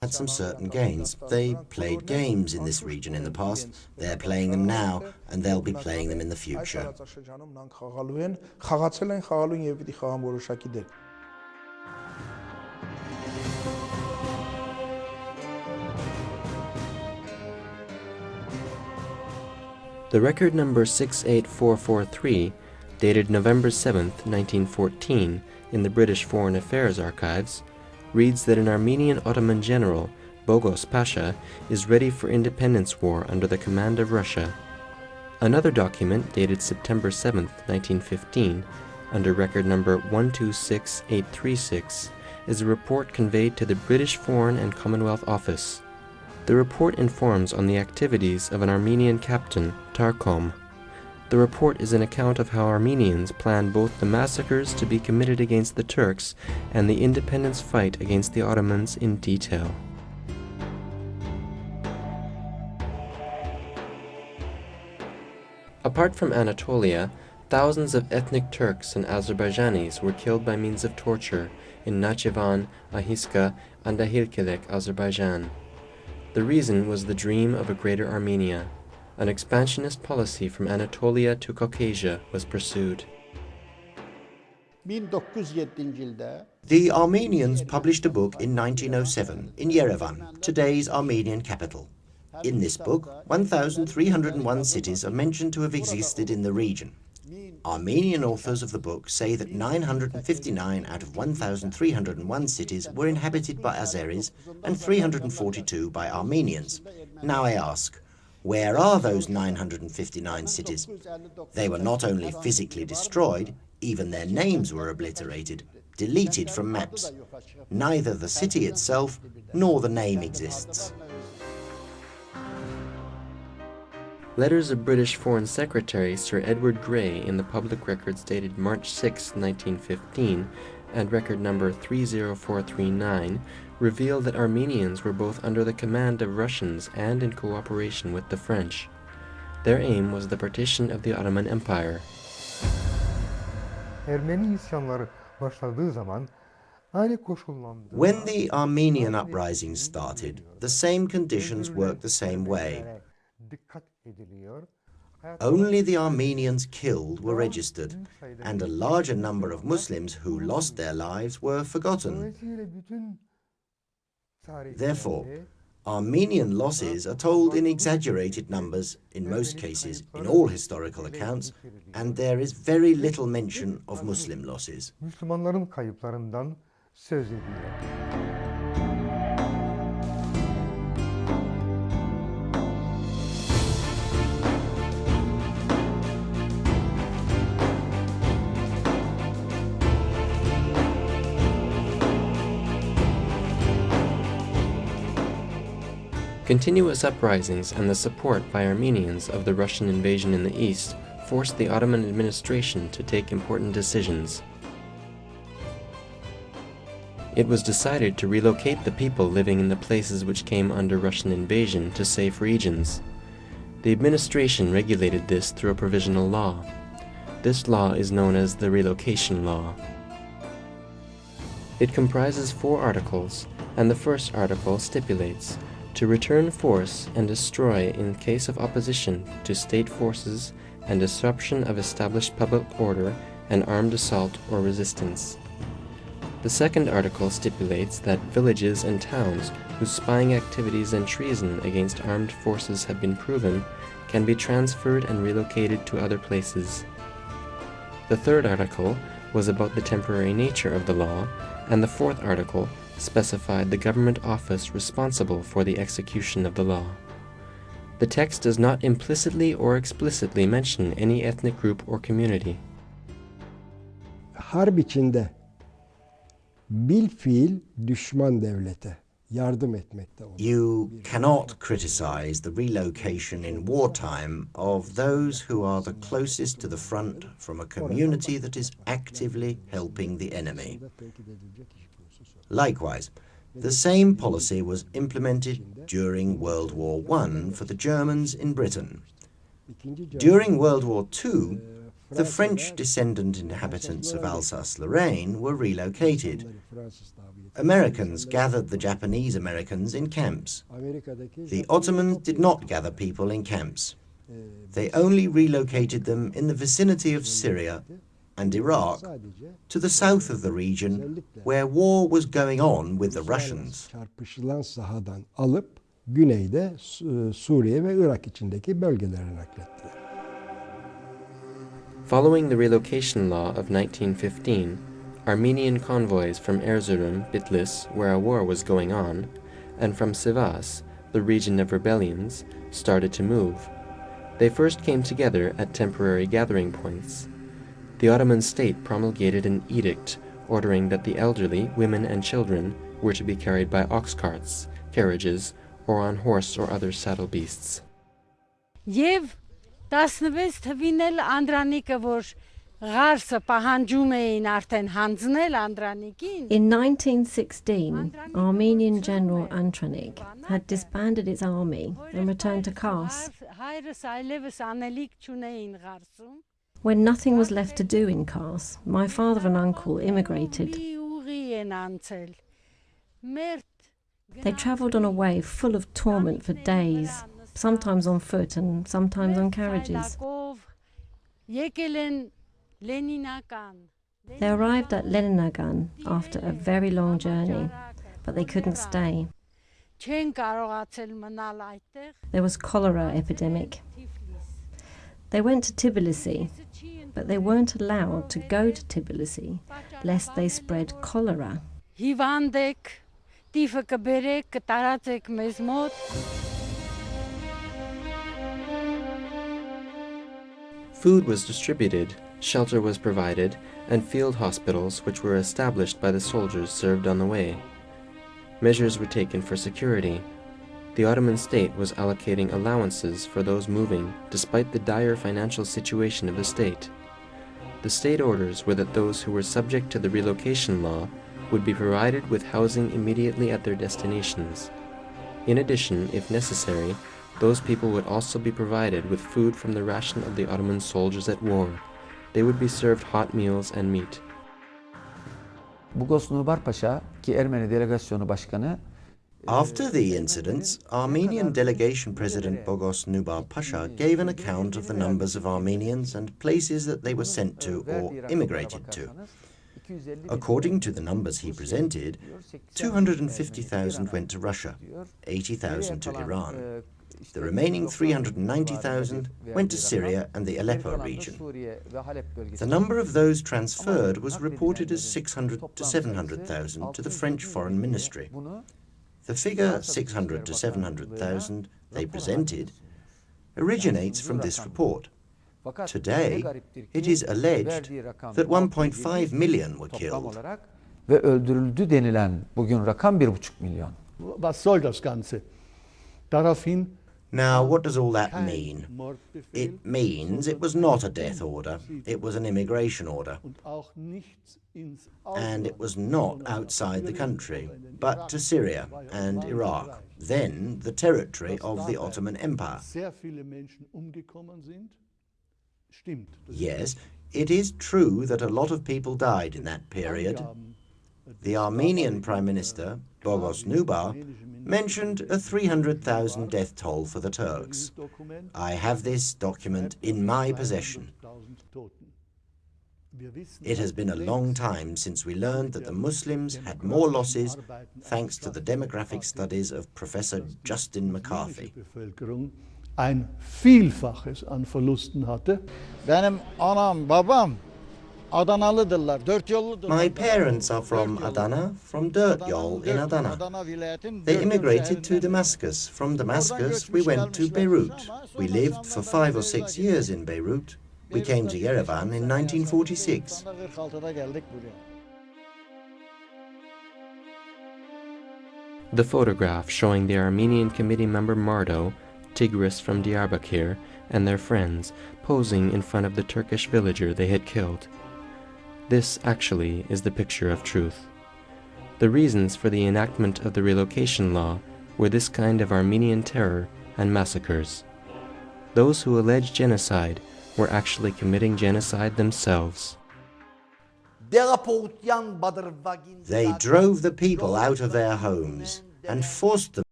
had some certain gains. They played games in this region in the past, they're playing them now, and they'll be playing them in the future. The record number 68443, dated November 7, 1914, in the British Foreign Affairs Archives, reads that an Armenian Ottoman general, Bogos Pasha, is ready for independence war under the command of Russia. Another document, dated September 7, 1915, under record number 126836, is a report conveyed to the British Foreign and Commonwealth Office. The report informs on the activities of an Armenian captain, Tarkom. The report is an account of how Armenians planned both the massacres to be committed against the Turks and the independence fight against the Ottomans in detail. Apart from Anatolia, thousands of ethnic Turks and Azerbaijanis were killed by means of torture in Nachivan, Ahiska, and Ahilkelek, Azerbaijan. The reason was the dream of a greater Armenia. An expansionist policy from Anatolia to Caucasia was pursued. The Armenians published a book in 1907 in Yerevan, today's Armenian capital. In this book, 1,301 cities are mentioned to have existed in the region. Armenian authors of the book say that 959 out of 1,301 cities were inhabited by Azeris and 342 by Armenians. Now I ask, where are those 959 cities? They were not only physically destroyed, even their names were obliterated, deleted from maps. Neither the city itself nor the name exists. Letters of British Foreign Secretary Sir Edward Grey in the public records dated March 6, 1915, and record number 30439, reveal that Armenians were both under the command of Russians and in cooperation with the French. Their aim was the partition of the Ottoman Empire. When the Armenian uprising started, the same conditions worked the same way. Only the Armenians killed were registered, and a larger number of Muslims who lost their lives were forgotten. Therefore, Armenian losses are told in exaggerated numbers, in most cases, in all historical accounts, and there is very little mention of Muslim losses. Continuous uprisings and the support by Armenians of the Russian invasion in the east forced the Ottoman administration to take important decisions. It was decided to relocate the people living in the places which came under Russian invasion to safe regions. The administration regulated this through a provisional law. This law is known as the Relocation Law. It comprises 4 articles, and the first article stipulates to return force and destroy in case of opposition to state forces and disruption of established public order and armed assault or resistance. The second article stipulates that villages and towns whose spying activities and treason against armed forces have been proven can be transferred and relocated to other places. The third article was about the temporary nature of the law, and the fourth article specified the government office responsible for the execution of the law. The text does not implicitly or explicitly mention any ethnic group or community. Harp içinde bilfiil düşman devlete yardım etmekte olur. You cannot criticize the relocation in wartime of those who are the closest to the front from a community that is actively helping the enemy. Likewise, the same policy was implemented during World War I for the Germans in Britain. During World War II, the French descendant inhabitants of Alsace-Lorraine were relocated. Americans gathered the Japanese Americans in camps. Amerika'daki The Ottomans did not gather people in camps. They only relocated them in the vicinity of Syria and Iraq sadece to the south of the region where war was going on with the Russians. çarpışılan sahadan alıp güneyde Suriye ve Irak içindeki bölgelere naklettiler. Following the relocation law of 1915, Armenian convoys from Erzurum, Bitlis, where a war was going on, and from Sivas, the region of rebellions, started to move. They first came together at temporary gathering points. The Ottoman state promulgated an edict ordering that the elderly, women and children were to be carried by ox carts, carriages, or on horse or other saddle beasts. Եվ 16 թվին էլ Անդրանիկը, որ Ղարսը պահանջում էին արդեն հանձնել Անդրանիկին. In 1916, Armenian General Antranik had disbanded its army and returned to Kars. Հայրս այլևս անելիք չունեին Ղարսում. When nothing was left to do in Kars, my father and uncle immigrated. Ուղի են անցել. Մերթ They travelled on a way full of torment for days, sometimes on foot and sometimes on carriages. Եկել են Լենինական. They arrived at Leninagan after a very long journey, but they couldn't stay. Չեն կարողացել մնալ այդտեղ. There was cholera epidemic. They went to Tbilisi, but they weren't allowed to go to Tbilisi lest they spread cholera. Հիվանդ եք, տիֆը կբերեք, կտարածեք մեզ մոտ. Food was distributed, shelter was provided, and field hospitals which were established by the soldiers served on the way. Measures were taken for security. The Ottoman state was allocating allowances for those moving despite the dire financial situation of the state. The state orders were that those who were subject to the relocation law would be provided with housing immediately at their destinations. In addition, if necessary, those people would also be provided with food from the ration of the Ottoman soldiers at war. They would be served hot meals and meat. Bogos Nubar Paşa, ki Ermeni delegasyonu başkanı, After the incidents, Armenian delegation president Bogos Nubar Pasha gave an account of the numbers of Armenians and places that they were sent to or immigrated to. According to the numbers he presented, 250,000 went to Russia, 80,000 to Iran. The remaining 390,000 went to Syria and the Aleppo region. The number of those transferred was reported as 600 to 700,000 to the French Foreign Ministry. The figure 600 to 700,000 they presented originates from this report. Today, it is alleged that 1.5 million were killed. ve öldürüldü denilen bugün rakam 1,5 milyon. Was soll das Ganze? Daraufhin Now, what does all that mean? It means it was not a death order, it was an immigration order. und auch nichts ins And it was not outside the country, but to Syria and Iraq, then the territory of the Ottoman Empire. sehr viele Menschen umgekommen sind. Stimmt. Yes, it is true that a lot of people died in that period. The Armenian Prime Minister, Bogos Nubar, mentioned a 300,000 death toll for the Turks. I have this document in my possession. It has been a long time since we learned that the Muslims had more losses thanks to the demographic studies of Professor Justin McCarthy. Bevölkerung ein Vielfaches an Verlusten hatte. Benim anam, babam Adanalıdırlar, dört yolludur. My parents are from Adana, from Dört Yol in Adana. They immigrated to Damascus. From Damascus, we went to Beirut. We lived for 5 or 6 years in Beirut. We came to Yerevan in 1946. The photograph showing the Armenian committee member Mardo, Tigris from Diyarbakir, and their friends posing in front of the Turkish villager they had killed. This actually is the picture of truth. The reasons for the enactment of the relocation law were this kind of Armenian terror and massacres. Those who alleged genocide were actually committing genocide themselves. They drove the people out of their homes and forced them